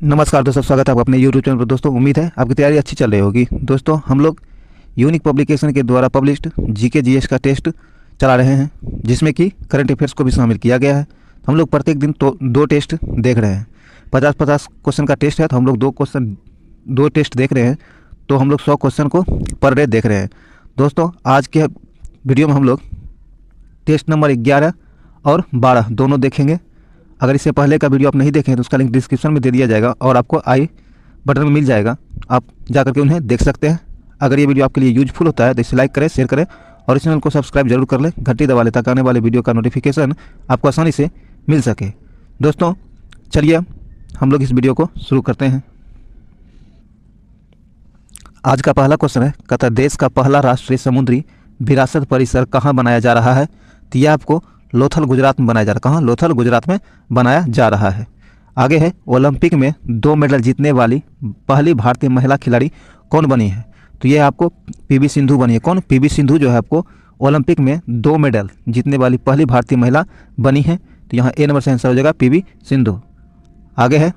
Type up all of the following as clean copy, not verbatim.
नमस्कार दोस्तों, स्वागत है आपका अपने यूट्यूब चैनल पर। दोस्तों उम्मीद है आपकी तैयारी अच्छी चल रही होगी। दोस्तों हम लोग यूनिक पब्लिकेशन के द्वारा पब्लिश्ड जीके जीएस का टेस्ट चला रहे हैं, जिसमें कि करंट अफेयर्स को भी शामिल किया गया है। हम लोग प्रत्येक दिन तो 2 टेस्ट देख रहे हैं। 50-50 क्वेश्चन का टेस्ट है, तो हम लोग 2 टेस्ट देख रहे हैं, तो हम लोग 100 क्वेश्चन को पर डे देख रहे हैं। दोस्तों आज के वीडियो में हम लोग टेस्ट नंबर 11 और 12 दोनों देखेंगे। अगर इससे पहले का वीडियो आप नहीं देखें तो उसका लिंक डिस्क्रिप्शन में दे दिया जाएगा और आपको आई बटन में मिल जाएगा, आप जा करके उन्हें देख सकते हैं। अगर ये वीडियो आपके लिए यूजफुल होता है तो इसे लाइक करें, शेयर करें और इस चैनल को सब्सक्राइब जरूर कर लें, घंटी दबा लें ताकि आने वाले वीडियो का नोटिफिकेशन आपको आसानी से मिल सके। दोस्तों चलिए हम लोग इस वीडियो को शुरू करते हैं। आज का पहला क्वेश्चन है, कहता है देश का पहला राष्ट्रीय समुद्री विरासत परिसर कहाँ बनाया जा रहा है? तो यह आपको लोथल गुजरात में बनाया जा रहा है। कहाँ? लोथल गुजरात में बनाया जा रहा है। आगे है, ओलंपिक में 2 मेडल जीतने वाली पहली भारतीय महिला खिलाड़ी कौन बनी है? तो ये आपको पीवी सिंधु बनी है। कौन? पीवी सिंधु जो है आपको ओलंपिक में 2 मेडल जीतने वाली पहली भारतीय महिला बनी है। तो यहाँ ए नंबर से आंसर हो जाएगा पीवी सिंधु। आगे है,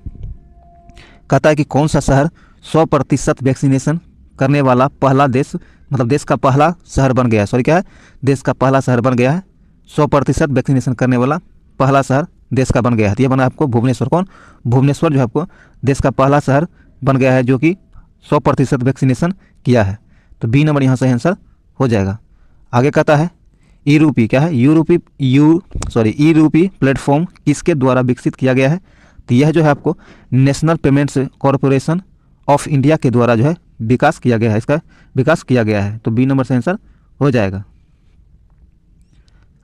कहता है कि कौन सा शहर 100% वैक्सीनेशन करने वाला पहला देश, मतलब देश का पहला शहर बन गया है। सॉरी क्या है? देश का पहला शहर बन गया है। 100% वैक्सीनेशन करने वाला पहला शहर देश का बन गया है। तो ये बना आपको भुवनेश्वर। कौन? भुवनेश्वर जो है आपको देश का पहला शहर बन गया है जो कि 100% वैक्सीनेशन किया है। तो बी नंबर यहाँ से आंसर हो जाएगा। आगे कहता है ई रूपी क्या है? ई रूपी प्लेटफॉर्म किसके द्वारा विकसित किया गया है? तो यह जो है आपको national payments corporation of India के द्वारा जो है विकास किया गया है, इसका विकास किया गया है। तो बी नंबर से आंसर हो जाएगा।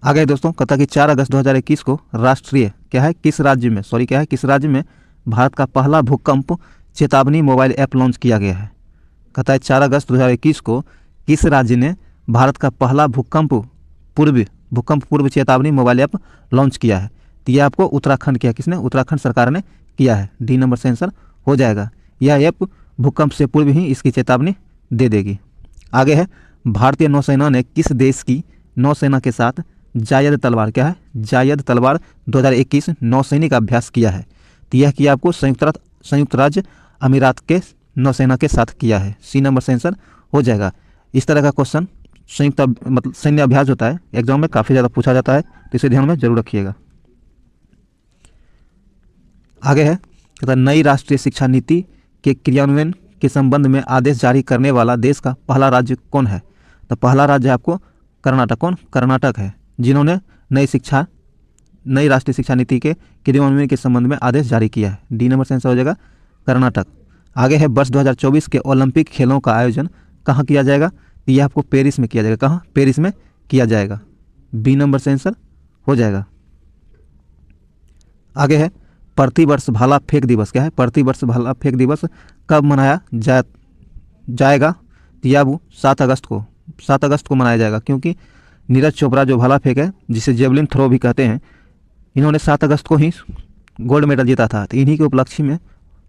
आगे दोस्तों कहता है कि 4 अगस्त 2021 को राष्ट्रीय क्या है किस राज्य में, सॉरी क्या है किस राज्य में भारत का पहला भूकंप चेतावनी मोबाइल ऐप लॉन्च किया गया है? कहता है 4 अगस्त 2021 को किस राज्य ने भारत का पहला भूकंप पूर्व चेतावनी मोबाइल ऐप लॉन्च किया है? तो यह आपको उत्तराखंड किया। किसने? उत्तराखंड सरकार ने किया है। डी नंबर से आंसर हो जाएगा। यह ऐप भूकंप से पूर्व ही इसकी चेतावनी दे देगी। आगे है, भारतीय नौसेना ने किस देश की नौसेना के साथ जायद तलवार क्या है? जायद तलवार 2021 नौसैनिक अभ्यास किया है? तो यह किया आपको संयुक्त राज्य अमीरात के नौसेना के साथ किया है। सी नंबर से आंसर हो जाएगा। इस तरह का क्वेश्चन संयुक्त मतलब सैन्य अभ्यास होता है, एग्जाम में काफ़ी ज़्यादा पूछा जाता है, तो इसे ध्यान में जरूर रखिएगा। आगे है, कहता है नई राष्ट्रीय शिक्षा नीति के क्रियान्वयन के संबंध में आदेश जारी करने वाला देश का पहला राज्य कौन है? तो पहला राज्य आपको कर्नाटक। कौन? कर्नाटक है, जिन्होंने नई राष्ट्रीय शिक्षा नीति के क्रियान्वयन के संबंध में आदेश जारी किया है। डी नंबर से आंसर हो जाएगा कर्नाटक। आगे है, वर्ष 2024 के ओलंपिक खेलों का आयोजन कहाँ किया जाएगा? यह आपको पेरिस में किया जाएगा। कहाँ? पेरिस में किया जाएगा। बी नंबर से आंसर हो जाएगा। आगे है, प्रतिवर्ष भाला फेंक दिवस क्या है? प्रतिवर्ष भाला फेंक दिवस कब मनाया जाएगा? यह वो 7 अगस्त को मनाया जाएगा, क्योंकि नीरज चोपड़ा जो भाला फेंक है, जिसे जेवलिन थ्रो भी कहते हैं, इन्होंने 7 अगस्त को ही गोल्ड मेडल जीता था। तो इन्हीं के उपलक्ष्य में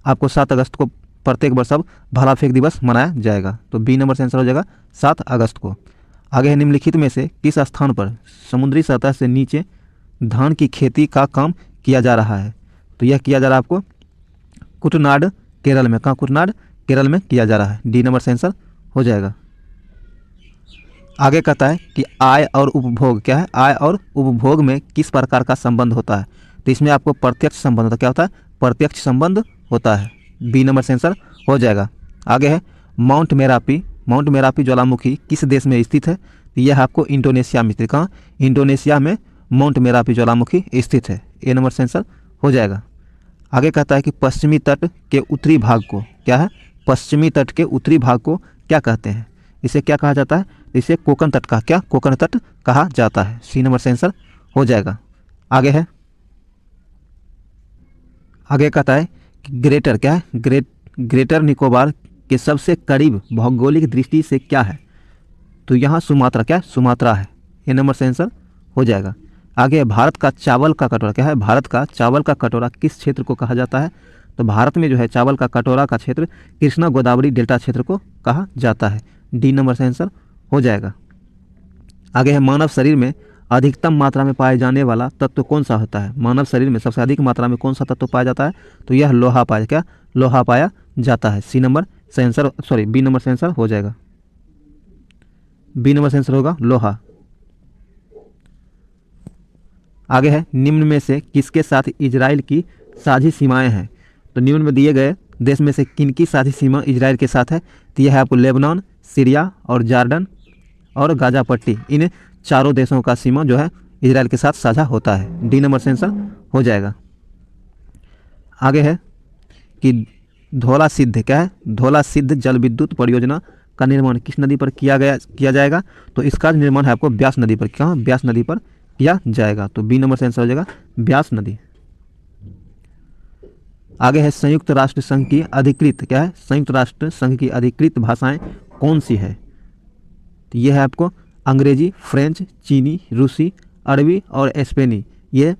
आपको 7 अगस्त को प्रत्येक वर्ष अब भाला फेंक दिवस मनाया जाएगा। तो बी नंबर से आंसर हो जाएगा 7 अगस्त को। आगे है, निम्नलिखित में से किस स्थान पर समुद्री सतह से नीचे धान की खेती का काम किया जा रहा है? तो यह किया जा रहा है आपको कुटनाड केरल में। कहाँ? कुटनाड केरल में किया जा रहा है। डी नंबर से आंसर हो जाएगा। आगे कहता है कि आय और उपभोग क्या है? आय और उपभोग में किस प्रकार का संबंध होता है? तो इसमें आपको प्रत्यक्ष संबंध होता है। क्या होता है? प्रत्यक्ष संबंध होता है। बी नंबर से आंसर हो जाएगा। आगे है, माउंट मेरापी ज्वालामुखी किस देश में स्थित है? तो यह आपको इंडोनेशिया में स्थित। कहाँ? इंडोनेशिया में माउंट मेरापी ज्वालामुखी स्थित है। ए नंबर से आंसर हो जाएगा। आगे कहता है कि पश्चिमी तट के उत्तरी भाग को क्या है? पश्चिमी तट के उत्तरी भाग को क्या कहते हैं? इसे क्या कहा जाता है? इसे कोकण तट का क्या? कोकण तट कहा जाता है। सी नंबर से आंसर हो जाएगा। आगे है, आगे कहता है कि ग्रेटर क्या है? ग्रेटर निकोबार के सबसे करीब भौगोलिक दृष्टि से क्या है? तो यहाँ सुमात्रा क्या है? सुमात्रा है। ए नंबर से आंसर हो जाएगा। आगे भारत का चावल का कटोरा क्या है? भारत का चावल का कटोरा किस क्षेत्र को कहा जाता है? तो भारत में जो है चावल का कटोरा का क्षेत्र कृष्णा गोदावरी डेल्टा क्षेत्र को कहा जाता है। डी नंबर से आंसर हो जाएगा। आगे है, मानव शरीर में अधिकतम मात्रा में पाए जाने वाला तत्व कौन सा होता है? मानव शरीर में सबसे अधिक मात्रा में कौन सा तत्व पाया जाता है? तो यह लोहा पाया, क्या लोहा पाया जाता है। सी नंबर से आंसर, सॉरी बी नंबर से आंसर हो जाएगा। बी नंबर से आंसर होगा लोहा। आगे है, निम्न में से किसके साथ इजराइल की साझी सीमाएं हैं? तो निम्न में दिए गए देश में से किन की साझी सीमा इजराइल के साथ है? तो यह है आपको लेबनान, सीरिया और जॉर्डन और गाजा पट्टी। इन चारों देशों का सीमा जो है इजराइल के साथ साझा होता है। डी नंबर से आंसर हो जाएगा। आगे है कि धौला सिद्ध, क्या है धौला सिद्ध जल विद्युत परियोजना का निर्माण किस नदी पर किया जाएगा? तो इसका निर्माण है आपको ब्यास नदी पर, कहाँ ब्यास नदी पर किया जाएगा। तो बी नंबर से आंसर हो जाएगा ब्यास नदी। आगे है, संयुक्त राष्ट्र संघ की अधिकृत, क्या है संयुक्त राष्ट्र संघ की अधिकृत भाषाएं कौन सी है? तो यह है आपको अंग्रेजी, फ्रेंच, चीनी, रूसी, अरबी और स्पेनी। ये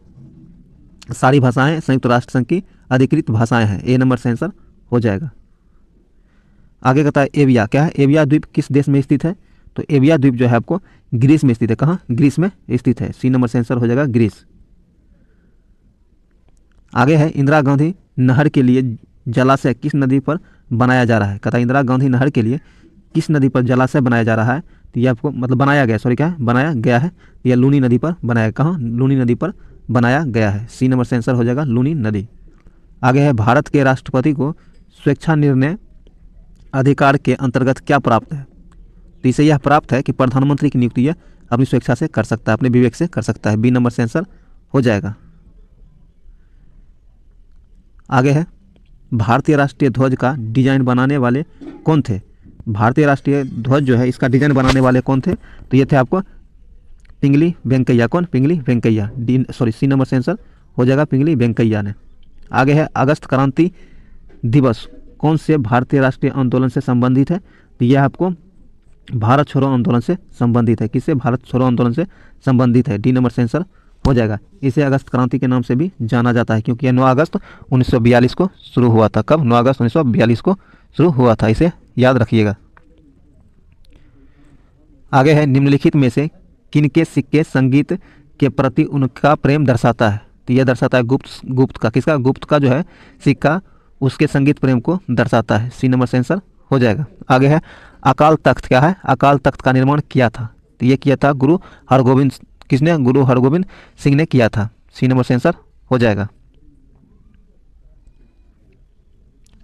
सारी भाषाएं संयुक्त राष्ट्र संघ की अधिकृत भाषाएं हैं। ए नंबर से आंसर हो जाएगा। आगे कहता है एविया, क्या है एविया द्वीप किस देश में स्थित है? तो एविया द्वीप जो है आपको ग्रीस में स्थित है। कहाँ? ग्रीस में स्थित है। सी नंबर से आंसर हो जाएगा ग्रीस। आगे है, इंदिरा गांधी नहर के लिए जलाशय किस नदी पर बनाया जा रहा है? कहता है इंदिरा गांधी नहर के लिए किस नदी पर जलाशय बनाया जा रहा है? तो ये आपको मतलब बनाया गया, सॉरी क्या है बनाया गया है, यह लूनी नदी पर बनाया, कहाँ लूनी नदी पर बनाया गया है। सी नंबर से आंसर हो जाएगा लूनी नदी। आगे है, भारत के राष्ट्रपति को स्वेच्छा निर्णय अधिकार के अंतर्गत क्या प्राप्त है? तो इसे यह प्राप्त है कि प्रधानमंत्री की नियुक्ति यह अपनी स्वेच्छा से कर सकता है, अपने विवेक से कर सकता है। बी नंबर से आंसर हो जाएगा। आगे है, भारतीय राष्ट्रीय ध्वज का डिजाइन बनाने वाले कौन थे? भारतीय राष्ट्रीय ध्वज जो है इसका डिजाइन बनाने वाले कौन थे? तो ये थे आपको पिंगली वेंकैया। कौन? पिंगली वेंकैया। सी नंबर से आंसर हो जाएगा पिंगली वेंकैया ने। आगे है, अगस्त क्रांति दिवस कौन से भारतीय राष्ट्रीय आंदोलन से संबंधित है? तो यह आपको भारत छोड़ो आंदोलन से संबंधित है। किससे? भारत छोड़ो आंदोलन से संबंधित है। डी नंबर से आंसर हो जाएगा। इसे अगस्त क्रांति के नाम से भी जाना जाता है क्योंकि यह 9 अगस्त 1942 को शुरू हुआ था। कब? 9 अगस्त 1942 को शुरू हुआ था, इसे याद रखिएगा। आगे है, निम्नलिखित में से किनके सिक्के संगीत के प्रति उनका प्रेम दर्शाता है? तो यह दर्शाता है गुप्त का। किसका? गुप्त का जो है सिक्का उसके संगीत प्रेम को दर्शाता है। सी नंबर से आंसर हो जाएगा। आगे है, अकाल तख्त, क्या है अकाल तख्त का निर्माण किया था? तो यह किया था गुरु हरगोविंद, किसने? गुरु हरगोविंद सिंह ने किया था। सी नंबर से आंसर हो जाएगा।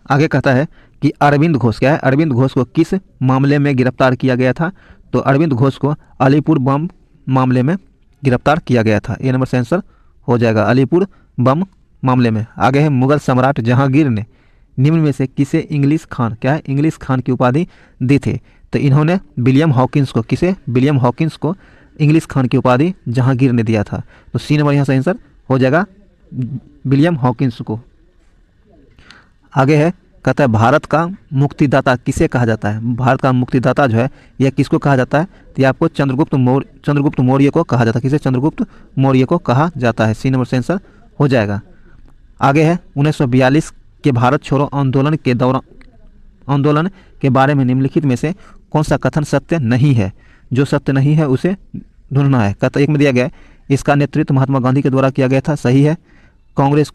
आगे कहता है कि अरविंद घोष, क्या है अरविंद घोष को किस मामले में गिरफ्तार किया गया था? तो अरविंद घोष को अलीपुर बम मामले में गिरफ्तार किया गया था। ए नंबर से आंसर हो जाएगा अलीपुर बम मामले में। आगे है, मुगल सम्राट जहांगीर ने निम्न में से किसे इंग्लिश खान, क्या है इंग्लिश खान की उपाधि दी थी? तो इन्होंने विलियम हॉकिंस को, किसे? विलियम हॉकिंस को इंग्लिश खान की उपाधि जहांगीर ने दिया था। तो सी नंबर यहाँ से आंसर हो जाएगा विलियम हॉकिंस को। आगे है, कहता है भारत का मुक्तिदाता किसे कहा जाता है? भारत का मुक्तिदाता जो है यह किसको कहा जाता है? तो यह आपको चंद्रगुप्त मौर्य को कहा जाता है। किसे? चंद्रगुप्त मौर्य को कहा जाता है। सी नंबर से आंसर हो जाएगा। आगे है, 1942 के भारत छोड़ो आंदोलन के बारे में निम्नलिखित में से कौन सा कथन सत्य नहीं है? जो सत्य नहीं है उसे ढूंढना है। कहता एक में दिया गया है, इसका नेतृत्व महात्मा गांधी के द्वारा किया गया था, सही है। कांग्रेस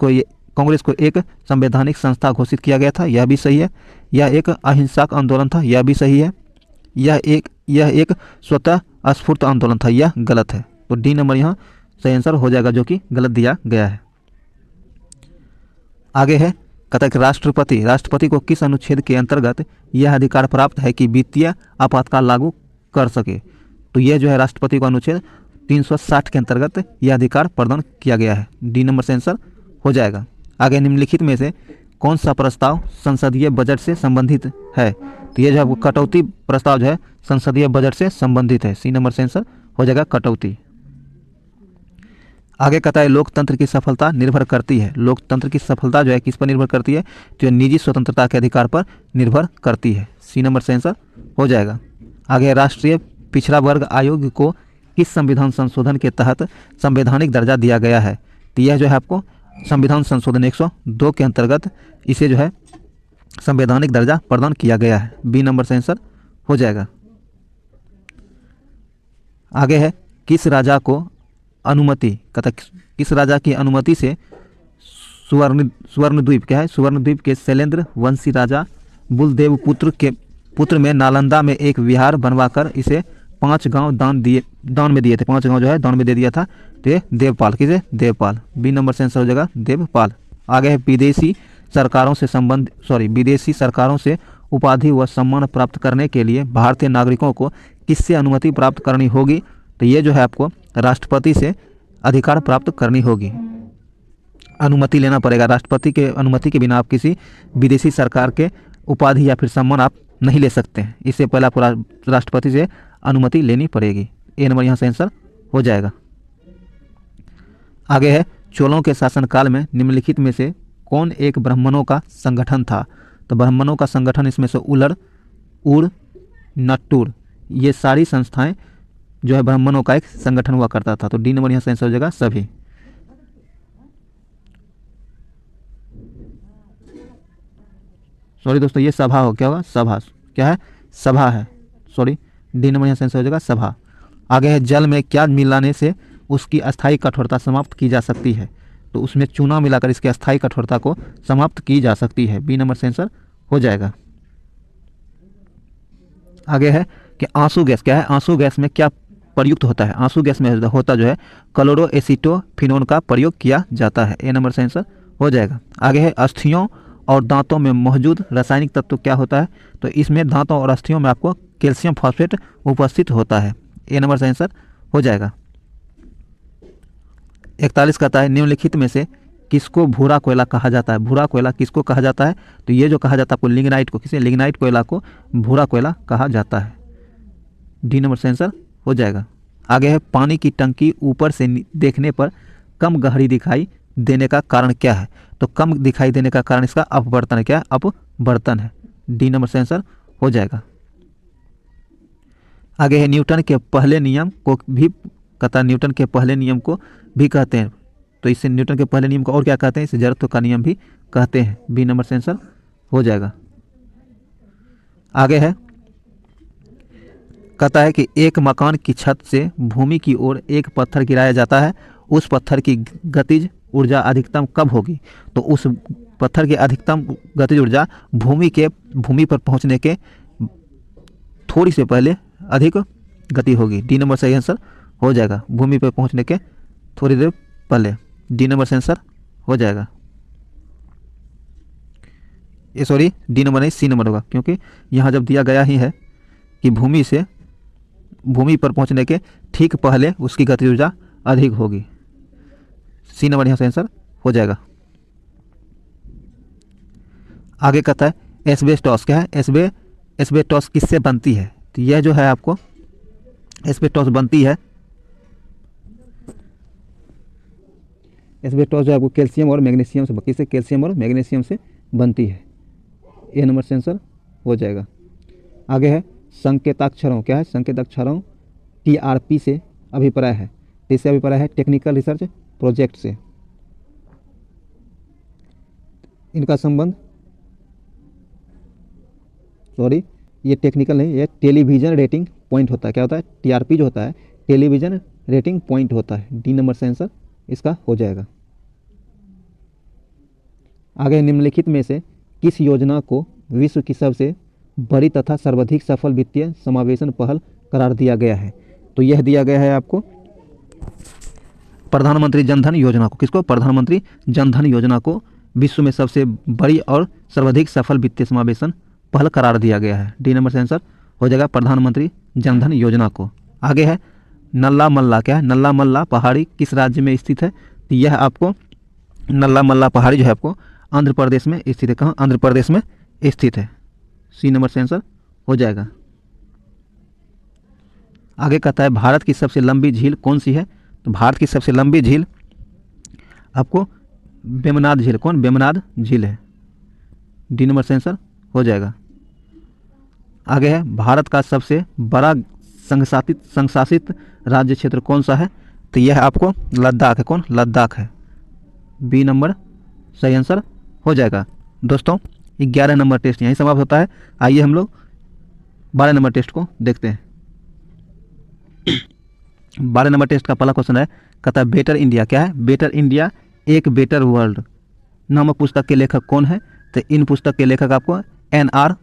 को एक संवैधानिक संस्था घोषित किया गया था, यह भी सही है। यह एक अहिंसक आंदोलन था, यह भी सही है। यह एक स्वतः स्फूर्त आंदोलन था, यह गलत है। तो डी नंबर यहाँ सही आंसर हो जाएगा जो कि गलत दिया गया है। आगे है, कहता है कि राष्ट्रपति को किस अनुच्छेद के अंतर्गत यह अधिकार प्राप्त है कि वित्तीय आपातकाल लागू कर सके? तो यह जो है राष्ट्रपति को अनुच्छेद 360 के अंतर्गत यह अधिकार प्रदान किया गया है। डी नंबर से आंसर हो जाएगा। आगे, निम्नलिखित में से कौन सा प्रस्ताव संसदीय बजट से संबंधित है? तो यह जो है कटौती प्रस्ताव जो है संसदीय बजट से संबंधित है। सी नंबर से आंसर हो जाएगा कटौती। आगे कहता है, लोकतंत्र की सफलता निर्भर करती है। लोकतंत्र की सफलता जो है किस पर निर्भर करती है? तो यह निजी स्वतंत्रता के अधिकार पर निर्भर करती है। सी नंबर से आंसर हो जाएगा। आगे, राष्ट्रीय पिछड़ा वर्ग आयोग को किस संविधान संशोधन के तहत संवैधानिक दर्जा दिया गया है? तो यह जो है आपको संविधान संशोधन 102 के अंतर्गत इसे जो है संवैधानिक दर्जा प्रदान किया गया है। बी नंबर से आंसर हो जाएगा। आगे है, किस राजा को अनुमति, कहता किस राजा की अनुमति से सुवर्णद्वीप, क्या है, सुवर्णद्वीप के शैलेंद्र वंशी राजा बुलदेव पुत्र में नालंदा में एक विहार बनवाकर इसे 5 गांव दान में दिए थे। 5 गांव जो है दान में दे दिया था। तो ये देवपाल, किसे, देवपाल। बी नंबर से आंसर हो जाएगा देवपाल। आगे है विदेशी सरकारों से उपाधि व सम्मान प्राप्त करने के लिए भारतीय नागरिकों को किससे अनुमति प्राप्त करनी होगी? तो ये जो है आपको राष्ट्रपति से अधिकार प्राप्त करनी होगी, अनुमति लेना पड़ेगा। राष्ट्रपति के अनुमति के बिना आप किसी विदेशी सरकार के उपाधि या फिर सम्मान आप नहीं ले सकते हैं। इससे पहले आपको राष्ट्रपति से अनुमति लेनी पड़ेगी। ए नंबर यहाँ से आंसर हो जाएगा। आगे है चोलों के शासनकाल में निम्नलिखित में से कौन एक ब्राह्मणों का संगठन था? तो ब्राह्मणों का संगठन इसमें से उलड़, उड़, नट्टूर, ये सारी संस्थाएं जो है ब्राह्मणों का एक संगठन हुआ करता था। तो डी नंबर यहाँ से आंसर हो जाएगा सभी। सॉरी दोस्तों, ये सभा हो, क्या होगा, सभा, क्या है, सभा है, सॉरी, डी नंबर यहाँ से आंसर हो जाएगा सभा। आगे है जल में क्या मिलाने से उसकी अस्थायी कठोरता समाप्त की जा सकती है? तो उसमें चूना मिलाकर इसकी अस्थायी कठोरता को समाप्त की जा सकती है। बी नंबर से आंसर हो जाएगा। आगे है कि आंसू गैस, क्या है, आंसू गैस में क्या प्रयुक्त होता है? आंसू गैस में होता जो है क्लोरोएसिटोफिनोन का प्रयोग किया जाता है। ए नंबर से आंसर हो जाएगा। आगे है अस्थियों और दांतों में मौजूद रासायनिक तत्व क्या होता है? तो इसमें दांतों और अस्थियों में आपको कैल्शियम फॉस्फेट उपस्थित होता है। ए नंबर से आंसर हो जाएगा। 41 कहता है निम्नलिखित में से किसको भूरा कोयला कहा जाता है? भूरा कोयला किसको कहा जाता है? तो ये जो कहा जाता है आपको लिग्नाइट को, किसे, लिग्नाइट कोयला को भूरा कोयला कहा जाता है। डी नंबर से आंसर हो जाएगा। आगे है पानी की टंकी ऊपर से देखने पर कम गहरी दिखाई देने का कारण क्या है? तो कम दिखाई देने का कारण इसका अपवर्तन है। क्या है? अपवर्तन है। डी नंबर से आंसर हो जाएगा। आगे है न्यूटन के पहले नियम को भी कहता, न्यूटन के पहले नियम को भी कहते हैं। तो इससे न्यूटन के पहले नियम को और क्या कहते हैं? इसे जड़त्व का नियम भी कहते हैं। बी नंबर से आंसर हो जाएगा। आगे है कहता है कि एक मकान की छत से भूमि की ओर एक पत्थर गिराया जाता है, उस पत्थर की गतिज ऊर्जा अधिकतम कब होगी? तो उस पत्थर की अधिकतम गतिज ऊर्जा भूमि पर पहुंचने के थोड़ी से पहले अधिक गति होगी। डी नंबर सही आंसर हो जाएगा। भूमि पर पहुंचने के थोड़ी देर पहले। डी नंबर से आंसर हो जाएगा। ये सॉरी, डी नंबर नहीं, सी नंबर होगा, क्योंकि यहाँ जब दिया गया ही है कि भूमि पर पहुंचने के ठीक पहले उसकी गतिज ऊर्जा अधिक होगी। सी नंबर यहाँ से आंसर हो जाएगा। आगे कहता है एस्बेस्टॉस, क्या है, एस्बेस्टॉस किससे बनती है? तो यह जो है आपको एस्बेस्टॉस बनती है, एस्बेस्टॉस जो है आपको कैल्शियम और मैग्नीशियम से, किससे, कैल्शियम और मैग्नीशियम से बनती है। ए नंबर से आंसर हो जाएगा। आगे है संकेताक्षरों, क्या है, संकेताक्षरों TRP से अभिप्राय है। इससे अभिप्राय है टेक्निकल रिसर्च प्रोजेक्ट से। इनका संबंध, सॉरी, ये टेक्निकल नहीं, ये टेलीविजन रेटिंग पॉइंट होता है। क्या होता है? TRP जो होता है टेलीविजन रेटिंग पॉइंट होता है। डी नंबर से आंसर इसका हो जाएगा। आगे निम्नलिखित में से किस योजना को विश्व की सबसे बड़ी तथा सर्वाधिक सफल वित्तीय समावेशन पहल करार दिया गया है? तो यह दिया गया है आपको प्रधानमंत्री जनधन योजना को। किसको? प्रधानमंत्री जनधन योजना को विश्व में सबसे बड़ी और सर्वाधिक सफल वित्तीय समावेशन पहल करार दिया गया है। डी नंबर से आंसर हो जाएगा प्रधानमंत्री जनधन योजना को। आगे है नल्ला मल्ला, क्या है, नल्ला मल्ला पहाड़ी किस राज्य में स्थित है? तो यह आपको नल्ला मल्ला पहाड़ी जो है आपको आंध्र प्रदेश में स्थित है। कहाँ? आंध्र प्रदेश में स्थित है। सी नंबर से आंसर हो जाएगा। आगे कहता है भारत की सबसे लंबी झील कौन सी है? तो भारत की सबसे लंबी झील आपको वेमनाड झील, कौन? वेमनाड झील है। डी नंबर से आंसर हो जाएगा। आगे है भारत का सबसे बड़ा संशासित राज्य क्षेत्र कौन सा है? तो यह आपको लद्दाख है। कौन? लद्दाख है। बी नंबर सही आंसर हो जाएगा। दोस्तों 11 नंबर टेस्ट यहीं समाप्त होता है। आइए हम लोग 12 नंबर टेस्ट को देखते हैं। 12 नंबर टेस्ट का पहला क्वेश्चन है, कहता है बेटर इंडिया क्या है? बेटर इंडिया एक बेटर वर्ल्ड नामक पुस्तक के लेखक कौन है? तो इन पुस्तक के लेखक आपको NR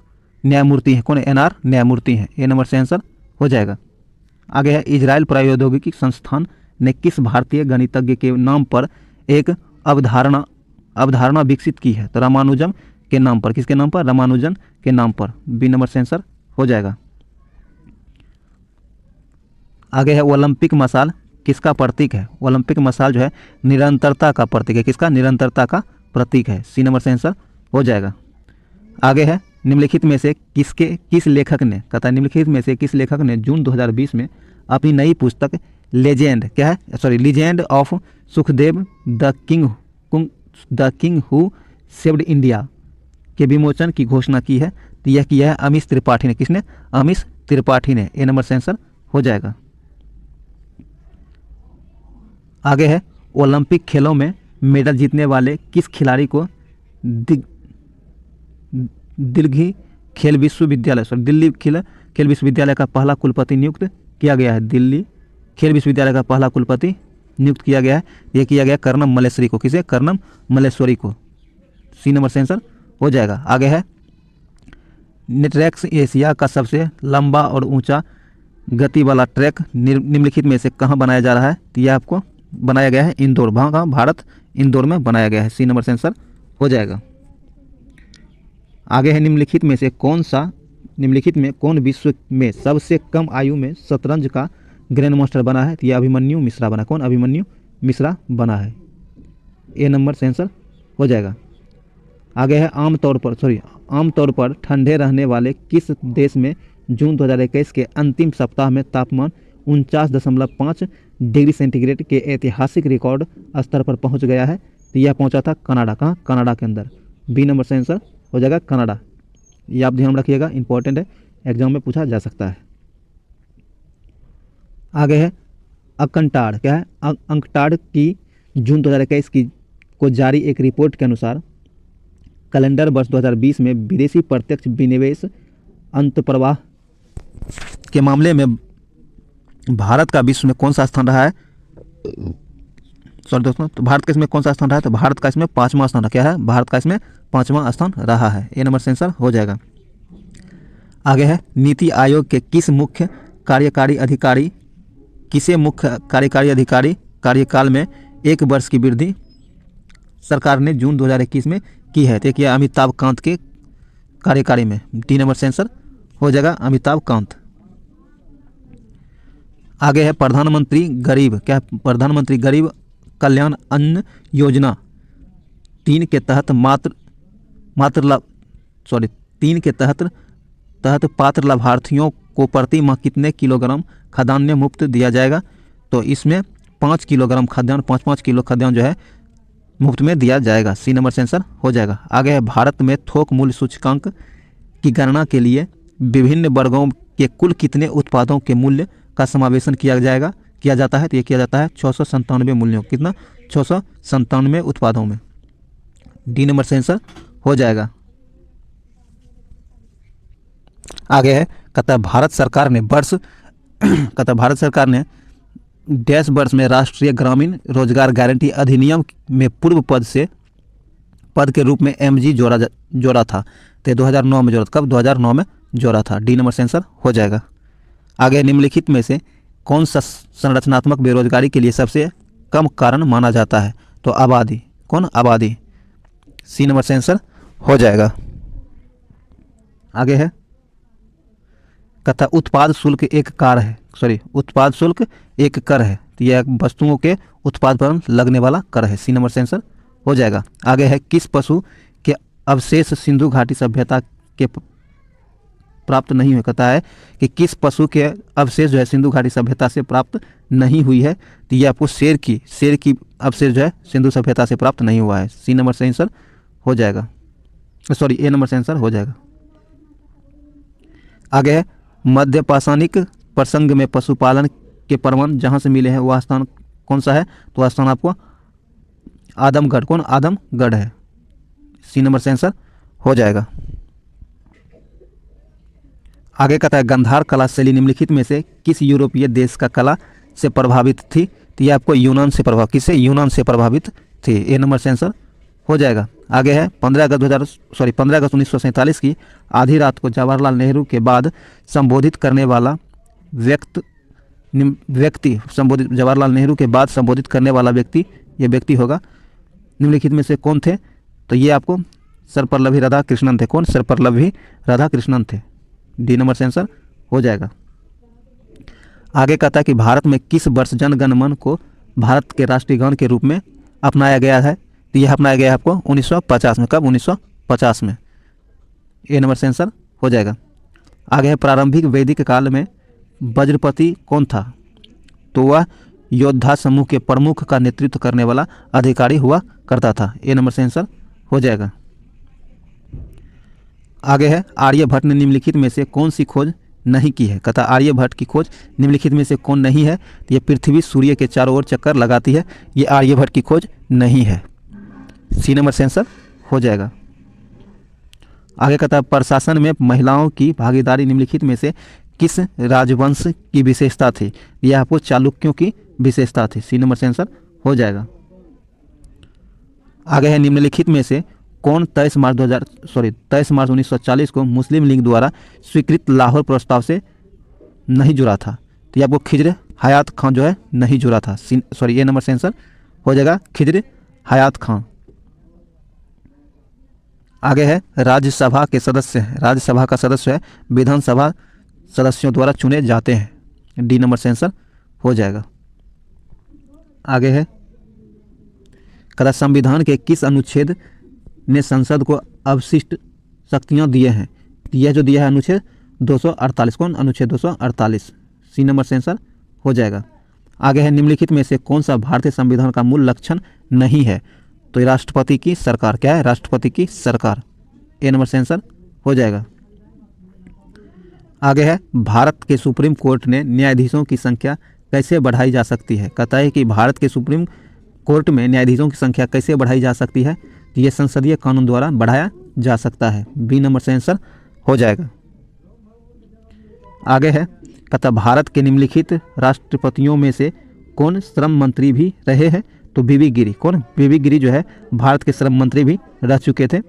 न्यायमूर्ति हैं। कौन है? NR न्यायमूर्ति हैं। ए नंबर से आंसर हो जाएगा। आगे है, इजराइल प्रौद्योगिकी संस्थान ने किस भारतीय गणितज्ञ के नाम पर एक अवधारणा विकसित की है? तो रामानुजन के नाम पर। किसके नाम पर? रामानुजन के नाम पर। बी नंबर से आंसर हो जाएगा। आगे है, ओलंपिक मशाल किसका प्रतीक है? ओलंपिक मशाल जो है निरंतरता का प्रतीक है। किसका? निरंतरता का प्रतीक है। सी नंबर से आंसर हो जाएगा। आगे है, निम्नलिखित में से किस लेखक ने, कहता है निम्नलिखित में से किस लेखक ने जून 2020 में अपनी नई पुस्तक लेजेंड क्या है? Legend of Sukhdev the king who saved India के विमोचन की घोषणा की है? तो यह किया है अमीश त्रिपाठी ने। किसने? अमीश त्रिपाठी ने। ए नंबर से आंसर हो जाएगा। आगे है, ओलंपिक खेलों में मेडल जीतने वाले किस खिलाड़ी को दिल्ली खेल विश्वविद्यालय का पहला कुलपति नियुक्त किया गया है? दिल्ली खेल विश्वविद्यालय का पहला कुलपति नियुक्त किया गया है। यह किया गया कर्णम मल्लेश्वरी को। किसे? कर्णम मल्लेश्वरी को। सी नंबर से आंसर हो जाएगा। आगे है, नेटरेक्स एशिया का सबसे लंबा और ऊंचा गति वाला ट्रैक निम्नलिखित में से कहाँ बनाया जा रहा है? तो यह आपको बनाया गया है इंदौर। भारत इंदौर में बनाया गया है। सी नंबर से आंसर हो जाएगा। आगे है, निम्नलिखित में कौन विश्व में सबसे कम आयु में शतरंज का ग्रैंड मास्टर बना है? तो यह अभिमन्यु मिश्रा बना। कौन? अभिमन्यु मिश्रा बना है। ए नंबर से आंसर हो जाएगा। आगे है, आमतौर पर ठंडे रहने वाले किस देश में जून 2021 के अंतिम सप्ताह में तापमान 49.5 डिग्री सेंटीग्रेड के ऐतिहासिक रिकॉर्ड स्तर पर पहुंच गया है? तो यह पहुंचा था कनाडा। कहाँ? कनाडा के अंदर। बी नंबर से आंसर हो जाएगा कनाडा। ये आप ध्यान रखिएगा, इंपॉर्टेंट है, एग्जाम में पूछा जा सकता है। आगे है, अंकटाड क्या है? अंकटाड की जून 2021 को जारी एक रिपोर्ट के अनुसार कैलेंडर वर्ष 2020 में विदेशी प्रत्यक्ष विनिवेश अंतर्प्रवाह के मामले में भारत का विश्व में कौन सा स्थान रहा है? दोस्तों, तो भारत का इसमें कौन सा स्थान रहा है? तो भारत का इसमें 5वां स्थान रहा। क्या है? भारत का इसमें 5वां स्थान रहा है। ए नंबर से आंसर हो जाएगा। आगे है, नीति आयोग के किसे मुख्य कार्यकारी अधिकारी कार्यकाल में 1 वर्ष की वृद्धि सरकार ने जून 2021 में की है? तो किया अमिताभ कांत के कार्यकारी में। डी नंबर से आंसर हो जाएगा अमिताभ कांत। आगे है, प्रधानमंत्री गरीब कल्याण अन्न योजना 3 के तहत पात्र लाभार्थियों को प्रति माह कितने किलोग्राम खाद्यान्न मुफ्त दिया जाएगा? तो इसमें 5 किलोग्राम खाद्यान्न, 5 किलो खाद्यान्न जो है मुफ्त में दिया जाएगा। सी नंबर से आंसर हो जाएगा। आगे है, भारत में थोक मूल्य सूचकांक की गणना के लिए विभिन्न वर्गों के कुल कितने उत्पादों के मूल्य का समावेशन किया जाता है? तो ये किया जाता है 697 मूल्यों। कितना? 697 उत्पादों में। डी नंबर से आंसर हो जाएगा। आगे है, कहता है भारत सरकार ने डैश वर्ष में राष्ट्रीय ग्रामीण रोजगार गारंटी अधिनियम में पूर्व पद के रूप में MG जोड़ा था। तो 2009 में जोड़ा। कब? 2009 में जोड़ा था। डी नंबर से आंसर हो जाएगा। आगे, निम्नलिखित में से कौन सा संरचनात्मक बेरोजगारी के लिए सबसे कम कारण माना जाता है? तो आबादी। कौन? आबादी। सी नंबर से आंसर हो जाएगा। आगे है, कहता उत्पाद शुल्क एक कर है। तो यह वस्तुओं के उत्पाद पर लगने वाला कर है। सी नंबर से आंसर हो जाएगा। आगे है, किस पशु के अवशेष सिंधु घाटी सभ्यता के प्राप्त नहीं हुए? कहता है कि किस पशु के अवशेष जो है सिंधु घाटी सभ्यता से प्राप्त नहीं हुई है? तो ये आपको शेर की अवशेष जो है सिंधु सभ्यता से प्राप्त नहीं हुआ है। सी नंबर से आंसर हो जाएगा। ए नंबर से आंसर हो जाएगा। आगे है, मध्य पाषाणिक प्रसंग में पशुपालन के प्रमाण जहाँ से मिले हैं वह स्थान कौन सा है? तो वह स्थान आपको आदमगढ़। कौन? आदमगढ़ है। सी नंबर से आंसर हो जाएगा। आगे कहता है, गांधार कला शैली निम्नलिखित में से किस यूरोपीय देश का कला से प्रभावित थी? तो ये आपको यूनान से प्रभावित, किससे? यूनान से प्रभावित थी। ए नंबर से आंसर हो जाएगा। आगे है 15 अगस्त 1947 की आधी रात को जवाहरलाल नेहरू के बाद संबोधित करने वाला जवाहरलाल नेहरू के बाद संबोधित करने वाला व्यक्ति, ये व्यक्ति होगा निम्नलिखित में से कौन थे? तो ये आपको सर्वपल्लवी राधाकृष्णन थे। कौन? सर्वपल्लवी राधाकृष्णन थे। डी नंबर से आंसर हो जाएगा। आगे कहता है कि भारत में किस वर्ष जन गण मन को भारत के राष्ट्रीय गान के रूप में अपनाया गया है? तो यह अपनाया गया है आपको 1950 में। कब? 1950 में। ए नंबर से आंसर हो जाएगा। आगे है प्रारंभिक वैदिक काल में वज्रपति कौन था? तो वह योद्धा समूह के प्रमुख का नेतृत्व करने वाला अधिकारी हुआ करता था। ए नंबर से आंसर हो जाएगा। आगे है आर्यभट्ट ने निम्नलिखित में से कौन सी खोज नहीं की है? कहता आर्यभट्ट की खोज निम्नलिखित में से कौन नहीं है? तो ये पृथ्वी सूर्य के चारों ओर चक्कर लगाती है, ये आर्यभट्ट की खोज नहीं है। सी नंबर से आंसर हो जाएगा। आगे कहता है प्रशासन में महिलाओं की भागीदारी निम्नलिखित में से किस राजवंश की विशेषता थी? यह आपको चालुक्यों की विशेषता थी। सी नंबर से आंसर हो जाएगा। आगे है निम्नलिखित में से कौन 23 मार्च 1940 को मुस्लिम लीग द्वारा स्वीकृत लाहौर प्रस्ताव से नहीं जुड़ा था? तो ये आपको खिज्र हयात खां जो है नहीं जुड़ा था। ए नंबर से आंसर हो जाएगा खिज्र हयात खां। आगे है राज्यसभा के सदस्य, राज्यसभा का सदस्य है विधानसभा सदस्यों द्वारा चुने जाते हैं। डी नंबर से आंसर हो जाएगा। आगे है कदा संविधान के किस अनुच्छेद ने संसद को अवशिष्ट शक्तियां दिए हैं? यह जो दिया है अनुच्छेद 248। कौन? अनुच्छेद 248। सी नंबर से आंसर हो जाएगा। आगे है निम्नलिखित में से कौन सा भारतीय संविधान का मूल लक्षण नहीं है? तो राष्ट्रपति की सरकार। क्या है? राष्ट्रपति की सरकार। ए नंबर से आंसर हो जाएगा। आगे है भारत के सुप्रीम कोर्ट ने न्यायाधीशों की संख्या कैसे बढ़ाई जा सकती है? कहता है कि भारत के सुप्रीम कोर्ट में न्यायाधीशों की संख्या कैसे बढ़ाई जा सकती है? तो ये संसदीय कानून द्वारा बढ़ाया जा सकता है। बी नंबर से आंसर हो जाएगा। आगे है कहता भारत के निम्नलिखित राष्ट्रपतियों में से कौन श्रम मंत्री भी रहे हैं? तो बीबी गिरी। कौन? बीबी गिरी जो है भारत के श्रम मंत्री भी रह चुके थे।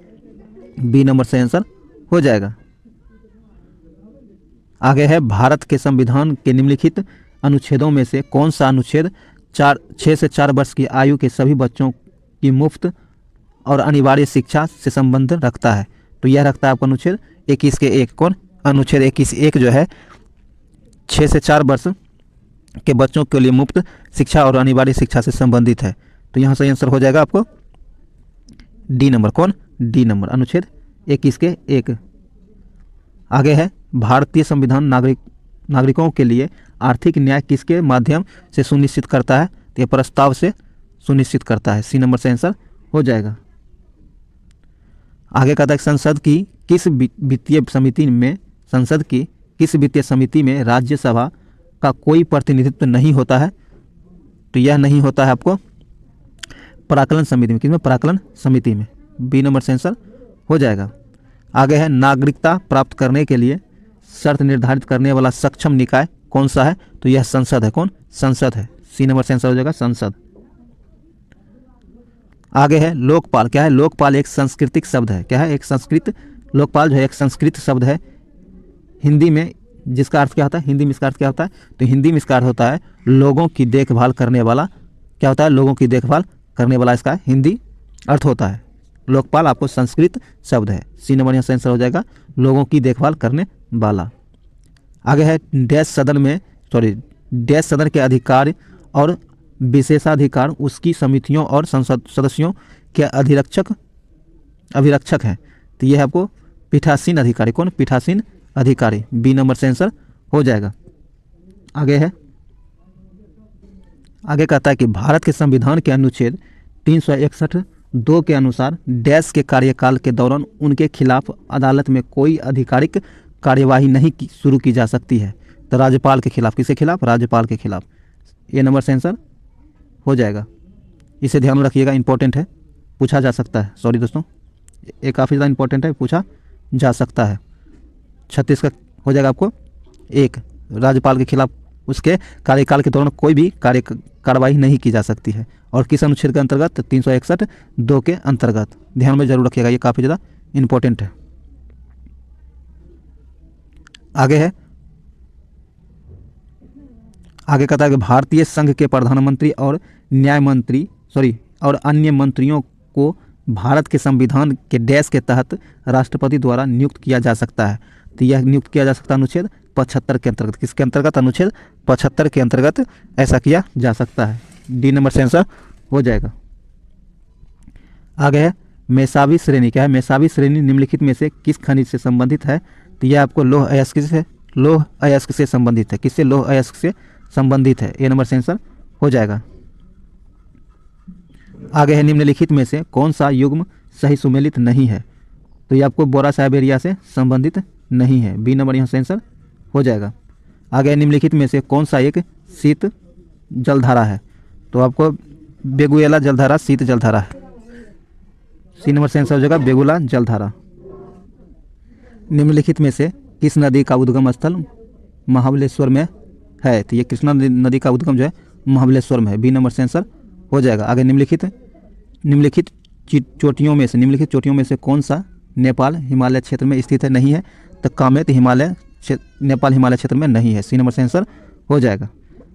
बी नंबर से आंसर हो जाएगा। आगे है भारत के संविधान के निम्नलिखित अनुच्छेदों में से कौन सा अनुच्छेद 6 से 4 वर्ष की आयु के सभी बच्चों की मुफ्त और अनिवार्य शिक्षा से संबंध रखता है? तो यह रखता है आपका अनुच्छेद 21 के 1। कौन? अनुच्छेद 21(1) जो है 6 से 4 वर्ष के बच्चों के लिए मुफ्त शिक्षा और अनिवार्य शिक्षा से संबंधित है। तो यहाँ से आंसर हो जाएगा आपको डी नंबर। कौन? डी नंबर, अनुच्छेद 21 के 1। आगे है भारतीय संविधान नागरिकों के लिए आर्थिक न्याय किसके माध्यम से सुनिश्चित करता है? तो यह प्रस्ताव से सुनिश्चित करता है। सी नंबर से आंसर हो जाएगा। आगे कहता है संसद की किस वित्तीय समिति में राज्यसभा का कोई प्रतिनिधित्व नहीं होता है? तो यह नहीं होता है आपको प्राक्कलन समिति में। किसमें? प्राक्कलन समिति में। बी नंबर से आंसर हो जाएगा। आगे है नागरिकता प्राप्त करने के लिए शर्त निर्धारित करने वाला सक्षम निकाय कौन सा है? तो यह संसद है। कौन? संसद है। सी नंबर से आंसर हो जाएगा संसद। आगे है लोकपाल। क्या है? लोकपाल एक सांस्कृतिक शब्द है। क्या है? एक संस्कृत। लोकपाल जो है एक संस्कृत शब्द है हिंदी में, जिसका अर्थ क्या होता है? हिंदी में इसका अर्थ क्या होता है? तो हिंदी में इसका अर्थ होता है लोगों की देखभाल करने वाला। क्या होता है? लोगों की देखभाल करने वाला इसका हिंदी अर्थ होता है। लोकपाल आपको संस्कृत शब्द है। सी नंबर यहाँ से आंसर हो जाएगा लोगों की देखभाल करने वाला। आगे है डैश सदन के अधिकार और विशेषाधिकार उसकी समितियों और संसद सदस्यों के अभिरक्षक हैं। तो यह आपको पीठासीन अधिकारी। कौन? पीठासीन अधिकारी। बी नंबर से आंसर हो जाएगा। आगे कहता है कि भारत के संविधान के अनुच्छेद 361(2) के अनुसार डैश के कार्यकाल के दौरान उनके खिलाफ अदालत में कोई आधिकारिक कार्यवाही नहीं शुरू की जा सकती है। तो राज्यपाल के खिलाफ। किसके खिलाफ? राज्यपाल के खिलाफ। ए नंबर से आंसर हो जाएगा। इसे ध्यान में रखिएगा, इंपॉर्टेंट है, पूछा जा सकता है। सॉरी दोस्तों, ये काफ़ी ज़्यादा इंपॉर्टेंट है, पूछा जा सकता है। 36 का हो जाएगा आपको 1। राज्यपाल के खिलाफ उसके कार्यकाल के दौरान कोई भी कार्रवाई नहीं की जा सकती है। और किस अनुच्छेद के अंतर्गत? 361(2) के अंतर्गत। ध्यान में जरूर रखिएगा, ये काफ़ी ज़्यादा इम्पोर्टेंट है। आगे कहता है कि भारतीय संघ के प्रधानमंत्री और और अन्य मंत्रियों को भारत के संविधान के डैश के तहत राष्ट्रपति द्वारा नियुक्त किया जा सकता है। तो यह नियुक्त किया जा सकता है अनुच्छेद 75 के अंतर्गत। किसके अंतर्गत? अनुच्छेद 75 के अंतर्गत ऐसा किया जा सकता है। डी नंबर से आंसर हो जाएगा। आगे है मेसावी श्रेणी। क्या है? मेसावी श्रेणी निम्नलिखित में से किस खनिज से संबंधित है? तो यह आपको लौह अयस्क से संबंधित है। किससे? लौह अयस्क से संबंधित है। ए नंबर से आंसर हो जाएगा। आगे है निम्नलिखित में से कौन सा युग्म सही सुमेलित नहीं है? तो ये आपको बोरा साइबेरिया से संबंधित नहीं है। बी नंबर यहाँ से आंसर हो जाएगा। आगे निम्नलिखित में से कौन सा एक शीत जलधारा है? तो आपको बेगुएला जलधारा शीत जलधारा है। सी नंबर से आंसर हो जाएगा बेगुला जलधारा। निम्नलिखित में से किस नदी का उद्गम स्थल महाबलेश्वर में है? तो ये कृष्णा नदी का उद्गम जो है महाबलेश्वर में है। बी नंबर से आंसर हो जाएगा। आगे निम्नलिखित चोटियों में से कौन सा नेपाल हिमालय क्षेत्र में स्थित है? नहीं है। तो कामेत नेपाल हिमालय क्षेत्र में नहीं है। सी नंबर से आंसर हो जाएगा।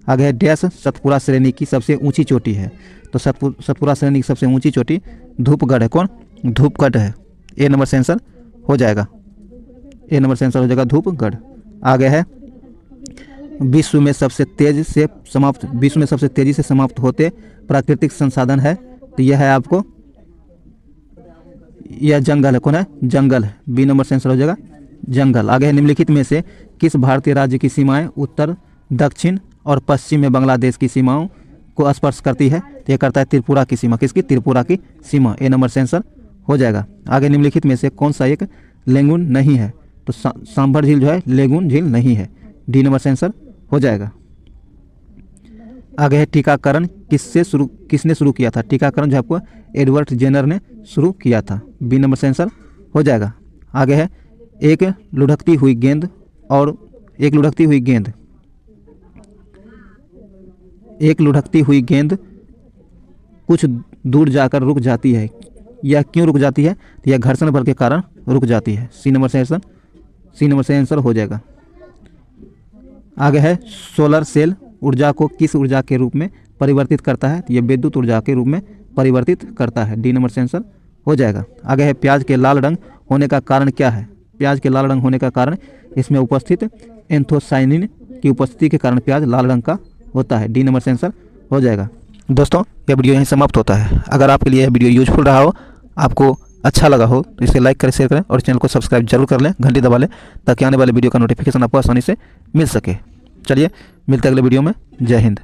आगे है डैश सतपुरा श्रेणी की सबसे ऊंची चोटी है? तो सतपुरा श्रेणी की सबसे ऊंची चोटी धूपगढ़ है। कौन? धूपगढ़ है। ए नंबर से आंसर हो जाएगा। ए नंबर से आंसर हो जाएगा धूपगढ़। आगे है विश्व में सबसे तेजी से समाप्त होते प्राकृतिक संसाधन है? तो यह है आपको यह जंगल है। कौन है? जंगल है। बी नंबर से आंसर हो जाएगा जंगल। आगे है निम्नलिखित में से किस भारतीय राज्य की सीमाएं उत्तर, दक्षिण और पश्चिम में बांग्लादेश की सीमाओं को स्पर्श करती है? तो यह करता है त्रिपुरा की सीमा। किसकी? त्रिपुरा की सीमा। ए नंबर से आंसर हो जाएगा। आगे निम्नलिखित में से कौन सा एक लेगून नहीं है? तो सांभर झील जो है लेगून झील नहीं है। डी नंबर से आंसर हो जाएगा। आगे है टीकाकरण किसने शुरू किया था? टीकाकरण जो आपको एडवर्ड जेनर ने शुरू किया था। बी नंबर से आंसर हो जाएगा। आगे है एक लुढ़कती हुई गेंद कुछ दूर जाकर रुक जाती है। यह क्यों रुक जाती है? तो यह घर्षण बल के कारण रुक जाती है। सी नंबर से आंसर हो जाएगा। आगे है सोलर सेल ऊर्जा को किस ऊर्जा के रूप में परिवर्तित करता है? तो यह विद्युत ऊर्जा के रूप में परिवर्तित करता है। डी नंबर से आंसर हो जाएगा। आगे है प्याज के लाल रंग होने का कारण क्या है? प्याज के लाल रंग होने का कारण इसमें उपस्थित एंथोसाइनिन की उपस्थिति के कारण प्याज लाल रंग का होता है। डी नंबर से आंसर हो जाएगा। दोस्तों, यह वीडियो यहीं समाप्त होता है। अगर आपके लिए यह वीडियो यूजफुल रहा हो, आपको अच्छा लगा हो, तो इसे लाइक करें, शेयर करें और चैनल को सब्सक्राइब जरूर कर लें, घंटी दबा लें, ताकि आने वाले वीडियो का नोटिफिकेशन आपको आसानी से मिल सके। चलिए मिलते हैं अगले वीडियो में। जय हिंद।